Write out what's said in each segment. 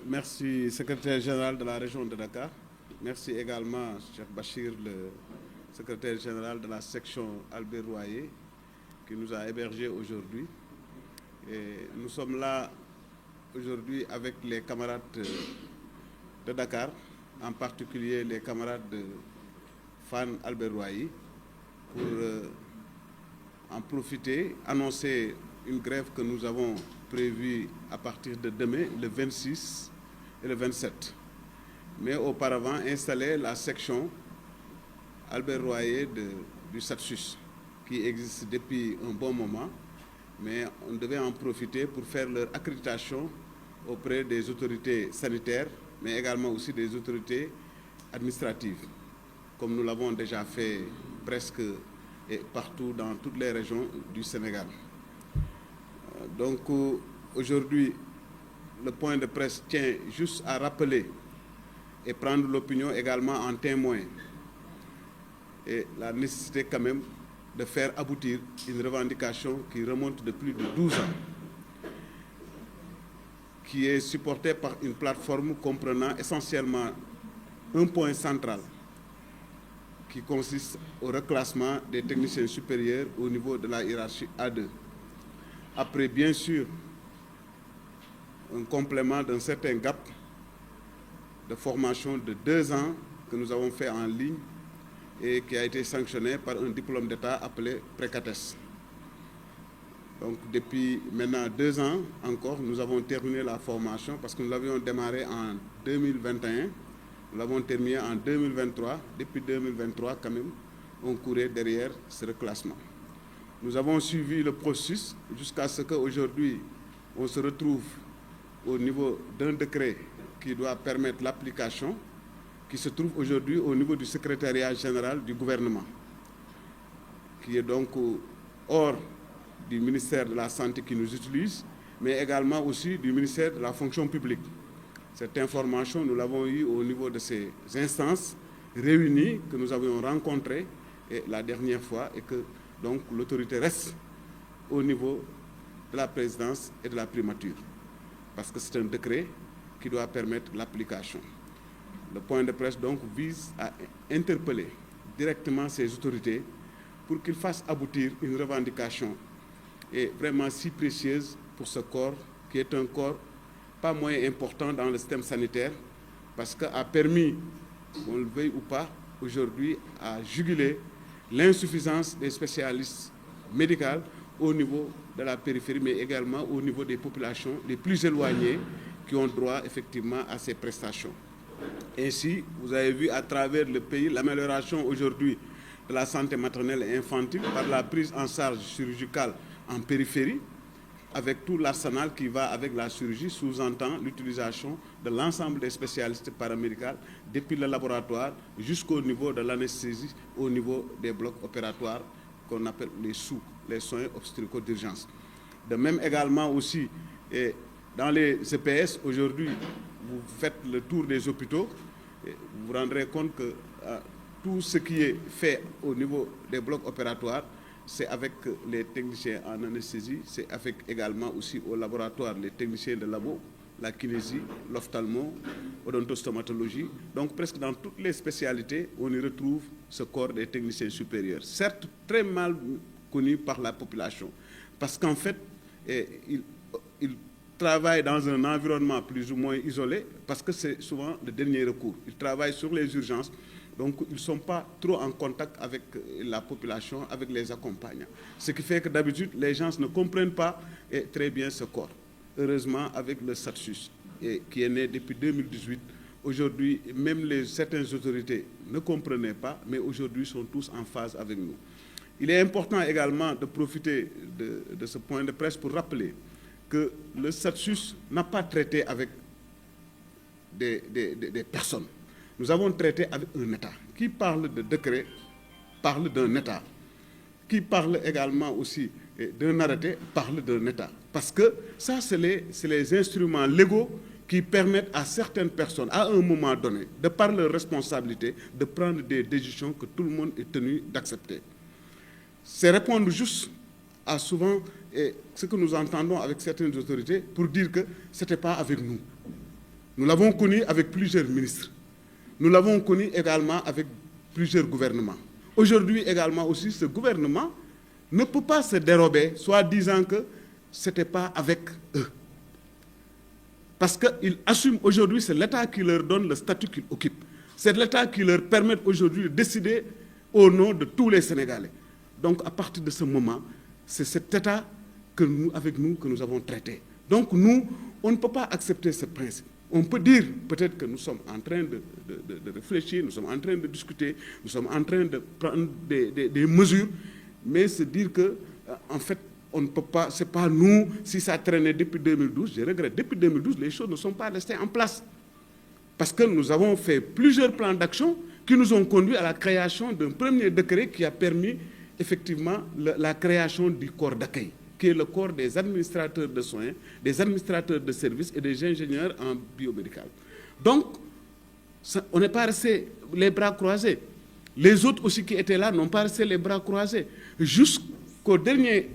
Merci, secrétaire général de la région de Dakar. Merci également, Cheikh Bachir, le secrétaire général de la section Albert Royer, qui nous a hébergés aujourd'hui. Et nous sommes là aujourd'hui avec les camarades de Dakar, en particulier les camarades de Fan Albert Royer, pour en profiter, annoncer une grève que nous avons prévue à partir de demain, le 26 et le 27. Mais auparavant, installer la section Albert Royer du SATSUS, qui existe depuis un bon moment, mais on devait en profiter pour faire leur accréditation auprès des autorités sanitaires, mais également aussi des autorités administratives, comme nous l'avons déjà fait presque et partout dans toutes les régions du Sénégal. Donc aujourd'hui, le point de presse tient juste à rappeler et prendre l'opinion également en témoin et la nécessité quand même de faire aboutir une revendication qui remonte de plus de 12 ans, qui est supportée par une plateforme comprenant essentiellement un point central qui consiste au reclassement des techniciens supérieurs au niveau de la hiérarchie A2. Après, bien sûr, un complément d'un certain gap de formation de 2 ans que nous avons fait en ligne et qui a été sanctionné par un diplôme d'État appelé Précates. Donc, depuis maintenant 2 ans encore, nous avons terminé la formation parce que nous l'avions démarré en 2021. Nous l'avons terminé en 2023. Depuis 2023, quand même, on courait derrière ce reclassement. Nous avons suivi le processus jusqu'à ce qu'aujourd'hui, on se retrouve au niveau d'un décret qui doit permettre l'application, qui se trouve aujourd'hui au niveau du secrétariat général du gouvernement, qui est donc hors du ministère de la Santé qui nous utilise, mais également aussi du ministère de la Fonction publique. Cette information, nous l'avons eue au niveau de ces instances réunies que nous avions rencontrées la dernière fois et que donc l'autorité reste au niveau de la présidence et de la primature, parce que c'est un décret qui doit permettre l'application. Le point de presse donc vise à interpeller directement ces autorités pour qu'ils fassent aboutir une revendication et vraiment si précieuse pour ce corps, qui est un corps pas moins important dans le système sanitaire, parce qu'il a permis, qu'on le veuille ou pas, aujourd'hui à juguler l'insuffisance des spécialistes médicaux au niveau de la périphérie, mais également au niveau des populations les plus éloignées qui ont droit effectivement à ces prestations. Ainsi, vous avez vu à travers le pays l'amélioration aujourd'hui de la santé maternelle et infantile par la prise en charge chirurgicale en périphérie, avec tout l'arsenal qui va avec la chirurgie, sous-entend l'utilisation de l'ensemble des spécialistes paramédicaux, depuis le laboratoire jusqu'au niveau de l'anesthésie, au niveau des blocs opératoires qu'on appelle les SOU, les soins obstétricaux d'urgence. De même également aussi, dans les CPS, aujourd'hui, vous faites le tour des hôpitaux, vous vous rendrez compte que tout ce qui est fait au niveau des blocs opératoires, c'est avec les techniciens en anesthésie, c'est avec également aussi au laboratoire les techniciens de labo, la kinésie, l'ophtalmo, odontostomatologie. Donc presque dans toutes les spécialités, on y retrouve ce corps des techniciens supérieurs. Certes, très mal connu par la population, parce qu'en fait, ils travaillent dans un environnement plus ou moins isolé, parce que c'est souvent le dernier recours. Ils travaillent sur les urgences. Donc, ils ne sont pas trop en contact avec la population, avec les accompagnants. Ce qui fait que d'habitude, les gens ne comprennent pas très bien ce corps. Heureusement, avec le SATSUS, qui est né depuis 2018, aujourd'hui, même certaines autorités ne comprenaient pas, mais aujourd'hui sont tous en phase avec nous. Il est important également de profiter de ce point de presse pour rappeler que le SATSUS n'a pas traité avec des personnes. Nous avons traité avec un État. Qui parle de décret parle d'un État. Qui parle également aussi d'un arrêté parle d'un État. Parce que ça, c'est les instruments légaux qui permettent à certaines personnes, à un moment donné, de par leur responsabilité, de prendre des décisions que tout le monde est tenu d'accepter. C'est répondre juste à souvent ce que nous entendons avec certaines autorités pour dire que ce n'était pas avec nous. Nous l'avons connu avec plusieurs ministres. Nous l'avons connu également avec plusieurs gouvernements. Aujourd'hui également aussi, ce gouvernement ne peut pas se dérober, soit disant que ce n'était pas avec eux. Parce qu'ils assument aujourd'hui, c'est l'État qui leur donne le statut qu'ils occupent. C'est l'État qui leur permet aujourd'hui de décider au nom de tous les Sénégalais. Donc à partir de ce moment, c'est cet État avec nous que nous avons traité. Donc nous, on ne peut pas accepter ce principe. On peut dire peut-être que nous sommes en train de réfléchir, nous sommes en train de discuter, nous sommes en train de prendre des mesures, mais se dire que, en fait, on ne peut pas, ce n'est pas nous, si ça traînait depuis 2012, je regrette, depuis 2012, les choses ne sont pas restées en place. Parce que nous avons fait plusieurs plans d'action qui nous ont conduit à la création d'un premier décret qui a permis effectivement la création du corps d'accueil, qui est le corps des administrateurs de soins, des administrateurs de services et des ingénieurs en biomédical. Donc, on n'est pas resté les bras croisés. Les autres aussi qui étaient là n'ont pas resté les bras croisés. Jusqu'au dernier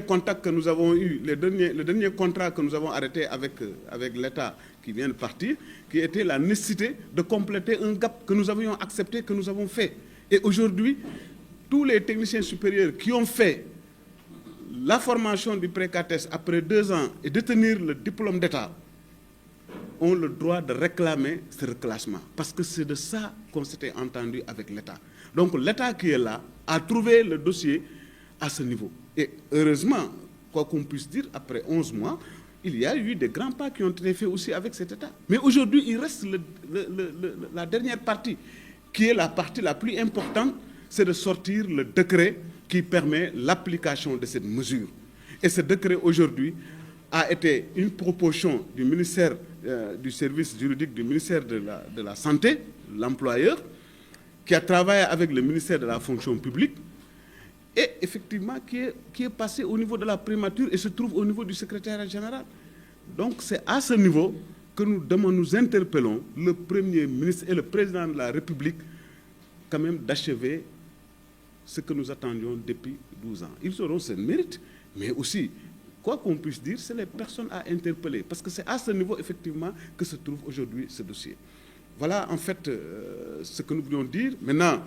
contact que nous avons eu, le dernier contrat que nous avons arrêté avec l'État qui vient de partir, qui était la nécessité de compléter un gap que nous avions accepté, que nous avons fait. Et aujourd'hui, tous les techniciens supérieurs qui ont fait la formation du pré-CATES après 2 ans et détenir le diplôme d'État ont le droit de réclamer ce reclassement. Parce que c'est de ça qu'on s'était entendu avec l'État. Donc l'État qui est là a trouvé le dossier à ce niveau. Et heureusement, quoi qu'on puisse dire, après 11 mois, il y a eu des grands pas qui ont été faits aussi avec cet État. Mais aujourd'hui, il reste la dernière partie, qui est la partie la plus importante, c'est de sortir le décret qui permet l'application de cette mesure. Et ce décret, aujourd'hui, a été une proposition du ministère du service juridique du ministère de la Santé, l'employeur, qui a travaillé avec le ministère de la fonction publique, et effectivement qui est passé au niveau de la primature et se trouve au niveau du secrétaire général. Donc c'est à ce niveau que nous interpellons le Premier ministre et le Président de la République quand même d'achever ce que nous attendions depuis 12 ans. Ils auront ce mérite, mais aussi, quoi qu'on puisse dire, c'est les personnes à interpeller, parce que c'est à ce niveau effectivement que se trouve aujourd'hui ce dossier. Voilà en fait ce que nous voulions dire. Maintenant,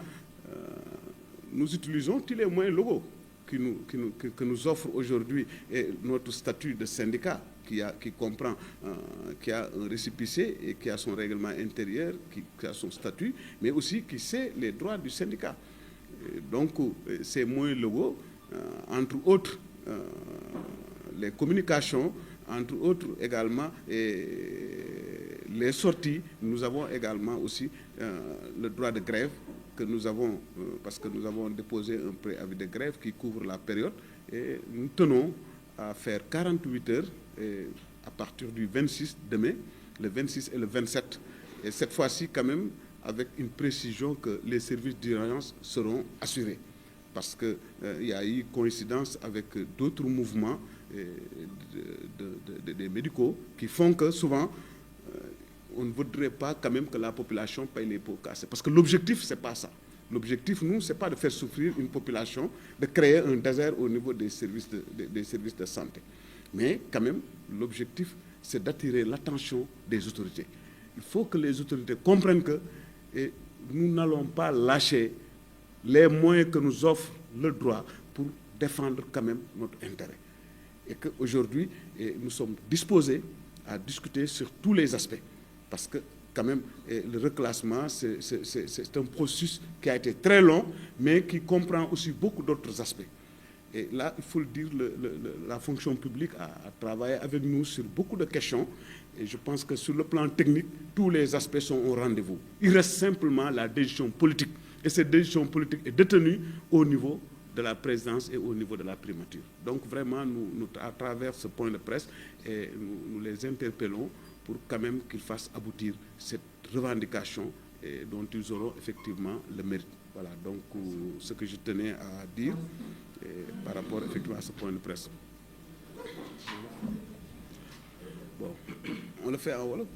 nous utilisons tous les moyens légaux que nous offre aujourd'hui notre statut de syndicat qui comprend, qui a un récépissé et qui a son règlement intérieur, qui a son statut, mais aussi qui sait les droits du syndicat. Donc, ces moyens légaux, entre autres, les communications, entre autres également, et les sorties, nous avons également aussi le droit de grève que nous avons, parce que nous avons déposé un préavis de grève qui couvre la période, et nous tenons à faire 48 heures à partir du 26 de mai, le 26 et le 27. Et cette fois-ci, quand même, avec une précision que les services d'urgence seront assurés. Parce qu'il y a eu coïncidence avec d'autres mouvements des médicaux qui font que souvent, on ne voudrait pas quand même que la population paye les pots cassés. Parce que l'objectif, ce n'est pas ça. L'objectif, nous, ce n'est pas de faire souffrir une population, de créer un désert au niveau des services de santé. Mais quand même, l'objectif, c'est d'attirer l'attention des autorités. Il faut que les autorités comprennent que nous n'allons pas lâcher les moyens que nous offre le droit pour défendre quand même notre intérêt. Et qu'aujourd'hui, nous sommes disposés à discuter sur tous les aspects. Parce que quand même, le reclassement, c'est un processus qui a été très long, mais qui comprend aussi beaucoup d'autres aspects. Et là, il faut le dire, la fonction publique a travaillé avec nous sur beaucoup de questions. Et je pense que sur le plan technique, tous les aspects sont au rendez-vous. Il reste simplement la décision politique. Et cette décision politique est détenue au niveau de la présidence et au niveau de la primature. Donc vraiment, nous à travers ce point de presse, nous les interpellons pour quand même qu'ils fassent aboutir cette revendication dont ils auront effectivement le mérite. Voilà, donc ce que je tenais à dire par rapport effectivement à ce point de presse. Bon, on le fait en wolof.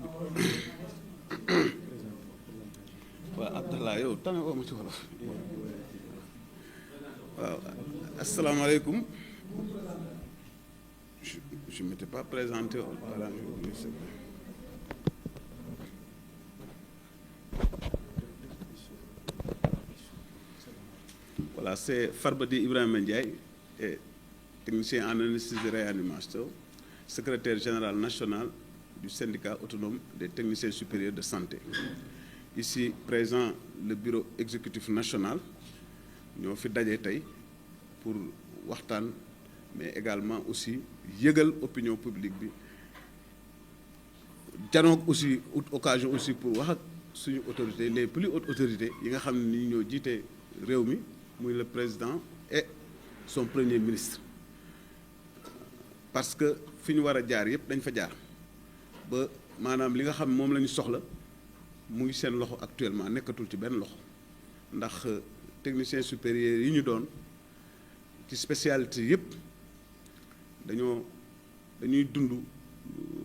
waaw Abdallah yow tane woo ma ci wolof. waaw asalaamaaleykum. je ne m'étais pas présenté. Voilà, voilà, c'est Farbadi Ibrahim Ndiaye, technicien en anesthésie de réanimation, secrétaire général national du syndicat autonome des techniciens supérieurs de santé. Ici présent le bureau exécutif national, nous fait daje tey pour waxtaan, mais également aussi yëgal opinion publique bi janoog aussi occasion aussi pour wax ak suñu autorités les plus hautes autorités yi nga xam ne ñoo jiite réew mi muy le président et son premier ministre, parce que fi ñu war a jaar yëpp dañ fa jaar ba maanaam li nga xam moom la ñu soxla mu ngi seen loxo actuellement nekkatul ci benn loxo ndax technicien supérieur yi ñu doon ci spécialité yëpp dañuy dund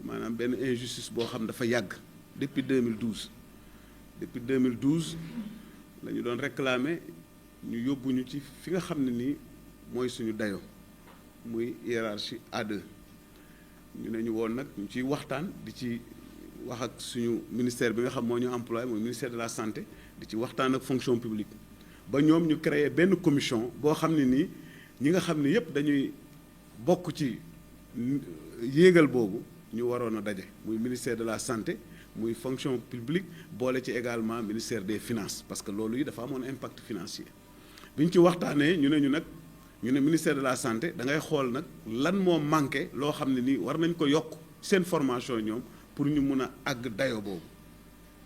maanaam benn injustice boo xam dafa yàgg depuis 2012 la ñu doon réclamer ñu yóbbuñu ci fi nga xam ne nii mooy suñu dayo muy hiérarchie A2 ñu ne ñu woon nag ñu ciy waxtaan di ci wax ak suñu ministère bi nga xam moo ñu employé mooy ministère de la santé di ci waxtaan ak fonction publique ba ñoom ñu créé benn commission boo xam ne nii ñi nga xam ne yëpp dañuy bokk ci yéegal boobu ñu waroon a daje muy ministère de la santé muy fonction publique boole ci également ministère des finances parce que loolu yi dafa amoon impact financier bi ñu ci waxtaanee ñu ne ministère de la santé da ngay xool nag lan moo manqué loo xam ne nii war nañ ko yokk seen formation ñoom pour ñu mun a àgg dayo boobu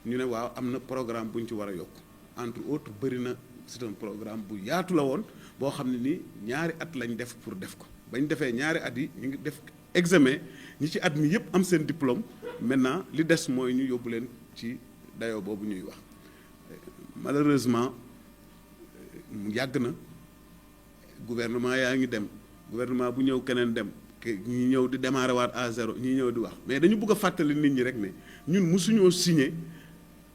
ñu ne waaw am na programme bu ñu ci war a yokk entre autres bëri na c'est un programme bu yaatu la woon boo xam ne nii ñaari at lañ def pour def ko bañ defee ñaari at yi ñu ngi def examen ñi ci at mi yëpp am seen diplôme maintenant li des mooy ñu yóbbu leen ci dayoo boobu ñuy wax malheureusement yàgg na gouvernement yaa ngi dem gouvernement bu ñëw keneen dem ñi ñëw di démarrer waat à zéro ñi ñëw di wax mais dañu bëgg a fàttali nit ñi rek ne ñun mosuñoo signer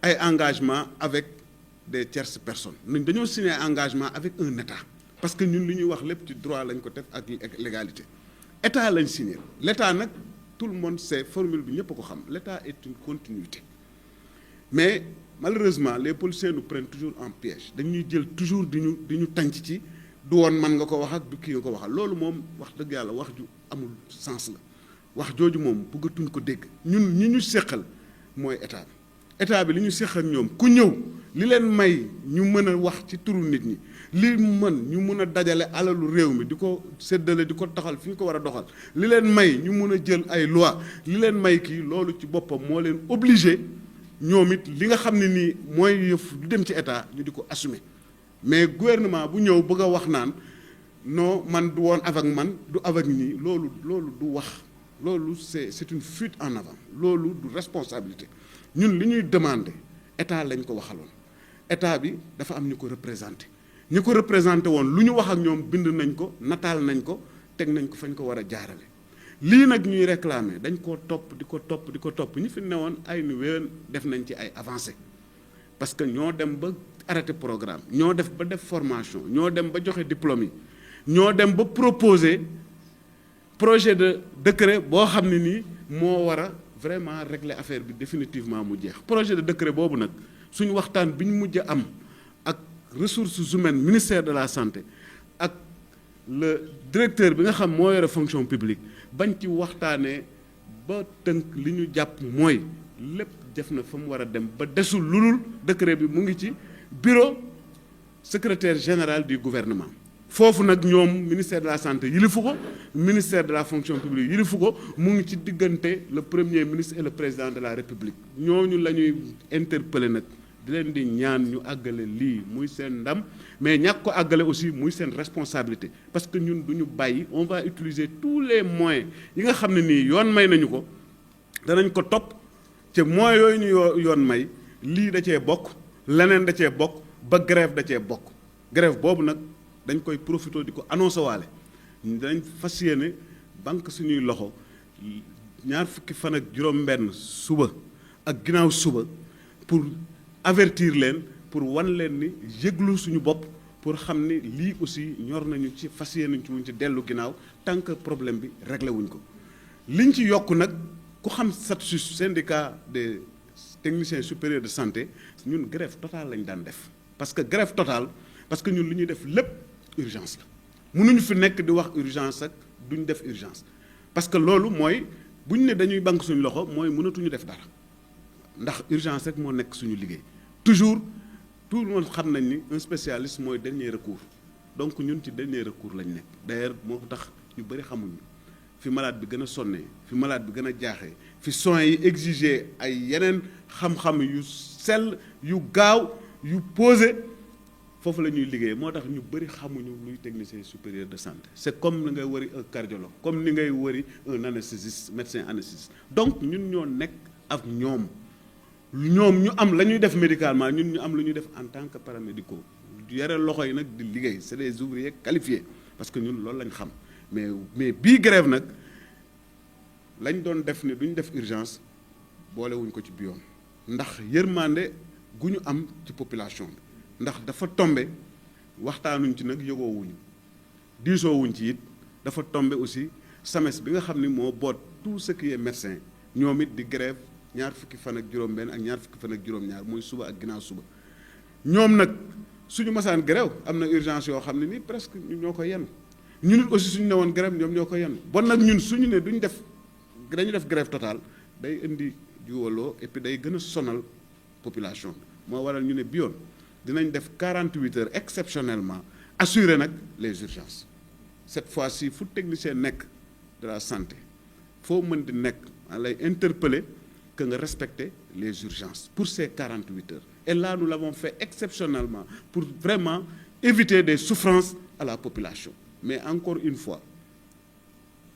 ay engagement avec des tierces personnes ñun dañoo signer ay engagement avec un état parce que ñun li ñuy wax lépp ci droit lañ ko def ak légalité état lañ signé l'état nag tout le monde sait formule bi ñëpp a ko xam l'état est une continuité mais malheureusement les policiers nous prennent toujours en piège dañuy jël toujours di ñu tànc ci du woon man nga ko wax ak du kii nga ko waxal loolu moom wax dëgg yàlla wax ju amul sens la wax jooju moom bëggatuñ ko dégg ñun ñi ñu séqal mooy état bi li ñu séqal ñoom ku ñëw li leen may ñu mën a wax ci turu nit ñi li ñu mën a dajale alalu réew mi di ko séddale di ko doxal fi ñu ko war a doxal li leen may ñu mën a jël ay loi li leen may kii loolu ci boppam moo leen obligé ñoom it li nga xam ne nii mooy yëf du dem ci état ñu di ko assumer mais gouvernement bu ñëw bëgg a wax naan non man du woon avec man du avec ñii loolu du wax loolu c'est une fuite en avant loolu du responsabilité ñun li ñuy demander état lañ ko waxaloon état bi dafa am ñu ko représenté woon lu ñu wax ak ñoom bind nañ ko nataal nañ ko teg nañ ko fañ ko war a jaarale lii nag ñuy réclamer dañ koo topp di ko topp ñi fi newoon ay nu wéen def nañ ci ay avancées parce que ñoo dem ba arrêté programme ñoo def ba def formation ñoo dem ba joxe diplôme yi ñoo dem ba proposer projet de décret boo xam ne nii moo war a vraiment régler affaire bi définitivement mu jeex projet de décret boobu nag suñu waxtaan bi ñu mujj am ak ressources humaines ministère de la santé ak le directeur bi nga xam moo yore fonction publique bañ ci waxtaanee ba tënk li ñu jàpp mooy lépp def na fa mu war a dem ba desul lulul décret bi mu ngi ci bureau secrétaire général du gouvernement foofu nag ñoom ministère de la santé yilifu ko ministère de la fonction publique yilifu ko mu ngi ci diggante le premier ministre et le président de la république ñooñu la ñuy interpeller nag di leen di ñaan ñu àggale lii muy seen ndam mais ñàkk ko àggale aussi muy seen responsabilité parce que ñun du ñu bàyyi on va utiliser tous les moyens yi nga xam ne nii yoon may nañu ko danañ ko topp te moyens yooyu ñu yoon may lii da cee bokk leneen da cee bokk ba grève da cee bokk grève boobu nag dañ koy profité di ko annoncé waale dañ fas yéene banque suñuy loxo ñaar fukki fan ak juróom-benn suba ak ginnaaw suba pour avertir leen pour wan leen ni yëglu suñu bopp pour xam ni lii aussi ñor nañu ci fas yéene ci wuñ ci dellu ginnaaw tant que problème bi réglé wuñ ko liñ ci yokk nag ku xam SATSUS syndicat des techniciens supérieurs de santé ñun grève totale lañ daan def parce que grève totale parce que ñun li ñuy def lépp urgence la mënuñu fi nekk di wax urgence ak duñ def urgence parce que loolu mooy bu ñu ne dañuy banque suñu loxo mooy mënatuñu def dara ndax urgence rek moo nekk suñu liggéey toujours tout le monde xam nañ ni un spécialiste mooy dernier recours donc ñun ci dernier recours lañ nekk d'ailleurs moo tax ñu bëri xamuñu fi malade bi gën a sonnee fi malade bi gën a jaaxee fi soins yi exiger ay yeneen xam-xam yu sell yu gaaw yu posé foofu la ñuy liggéey moo tax ñu bëri xamuñu luy technicien supérieur de santé c'est comme ni ngay wëri un cardiologue comme ni ngay wëri un anesthésiste médecin anesthésiste donc ñun ñoo nekk ak ñoom ñu am la ñuy def médicalement ñun ñu am lu ñuy def en tant que paramédicaux yore loxo yi nag di liggéey c'est des ouvriers qualifiés parce que ñun loolu lañ xam mais bii grève nag lañ doon def ni duñ def urgence boolewuñ ko ci bi yoon ndax yërmande gu ñu am ci population bi ndax dafa tombe waxtaanuñ ci nag yëgoowuñu diisoowuñ ci it dafa tombe aussi SAMES bi nga xam ni moo boot tout ce qui est médecin ñoom it di grève ñaar fukki fan ak juróom-benn ak ñaar fukki fan ak juróom-ñaar muy suba ak ginnaaw suba ñoom nag suñu masaan grève am na urgence yoo xam ne nii presque ñoo ko yenn ñun it aussi suñu ne woon grève ñoom ñoo ko yenn bon nag ñun suñu ne dañu def grève totale day indi juwaloo et puis day gën a sonal population bi moo waral ñu ne bi yoon dinañ def 48 heures exceptionnellement assurer nag les urgences cette fois-ci fu technicien nekk de la santé foo mën di nekk lay interpeller que nga respecter les urgences pour ces 48 heures et là nous l'avons fait exceptionnellement pour vraiment éviter des souffrances à la population mais encore une fois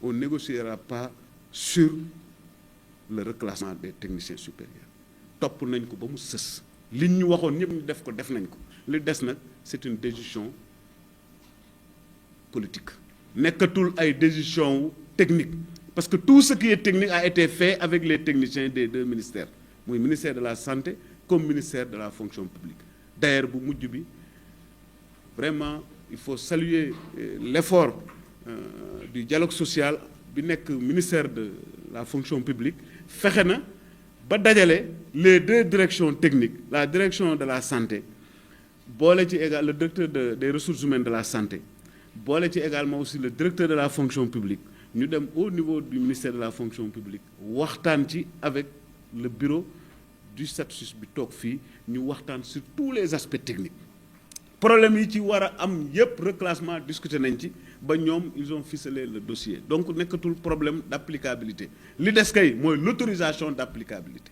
on ne négociera pas sur le reclassement des techniciens supérieurs topp nañ ko ba mu sës liñ ñu waxoon ñëpp ñu def ko def nañ ko li des nag c'est une décision politique nekkatul ay décision technique parce que tout ce qui est technique a été fait avec les techniciens des deux ministères muy ministère de la santé comme ministère de la fonction publique d'ailleurs bu mujj bi vraiment il faut saluer l'effort du dialogue social bi nekk ministère de la fonction publique fexe na ba dajale les deux directions techniques la direction de la santé boole ci égal le directeur des ressources humaines de la santé boole ci également aussi le directeur de la fonction publique ñu dem au niveau du ministère de la fonction publique waxtaan ci avec le bureau du SATSUS bi toog fii ñu waxtaan sur tous les aspects techniques problème yi ci war a am yépp reclassement discuté nañ ci ba ñoom ils ont ficelé le dossier donc nekkatul problème d'applicabilité li des kay mooy l'autorisation d'applicabilité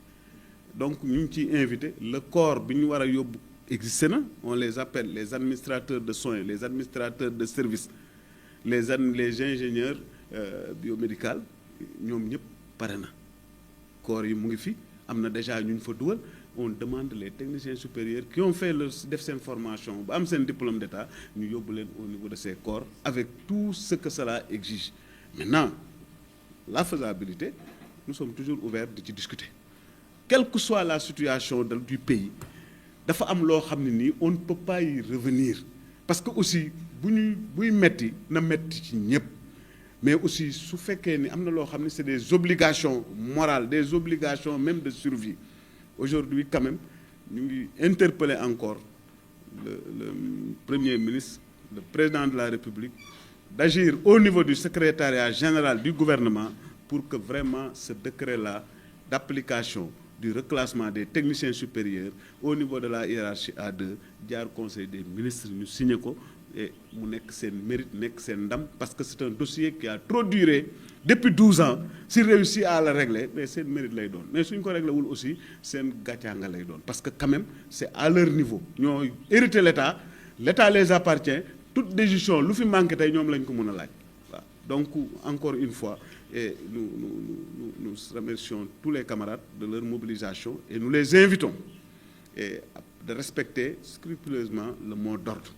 donc ñu ngi ciy invité le corps bi ñu war a yóbbu existé na on les appelle les administrateurs de soins les administrateurs de services les ingénieurs biomédical ñoom ñëpp pare na corps yi mu ngi fi am na déjà ñu fa dugal on demande les techniciens supérieurs qui ont fait def seen formation ba am seen diplôme d'état ñu yóbbu leen au niveau de ces corps avec tout ce que cela exige maintenant la faisabilité nous sommes toujours ouverts di ci discuter quelle que soit la situation du pays dafa am loo xam ne nii on ne peut pas y revenir parce que aussi buy metti na metti ci ñëpp mais aussi su fekkee ni am na loo xam ne c'est des obligations morales des obligations même de survie aujourd'hui quand même ñu ngi interpeller encore le premier ministre le président de la République d'agir au niveau du secrétariat général du gouvernement pour que vraiment ce décret-là d'application du reclassement des techniciens supérieurs au niveau de la hiérarchie A2 jaar conseil des ministres ñu signé ko et mu nekk seen mérite nekk seen ndam parce que c'est un dossier qui a trop duré depuis 12 ans si réussi à le régler mais seen mérite lay doon mais suñ ko réglé wul aussi seen gàccaanga lay doon parce que quand même c'est à leur niveau ñoo hérité l'État les appartient toute décision lu fi manqué tey ñoom lañ ko mën a laaj waaw donc encore une fois et nous remercions tous les camarades de leur mobilisation et nous les invitons et de respecter scrupuleusement le mot d'ordre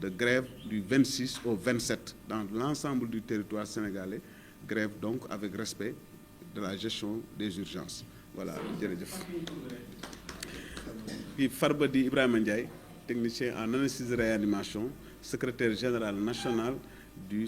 de grève du 26 au 27 dans l'ensemble du territoire sénégalais grève donc avec respect de la gestion des urgences voilà jërëjëf fii Farba Di Ibrahima Ndiaye technicien en anesthésie réanimation secrétaire général national du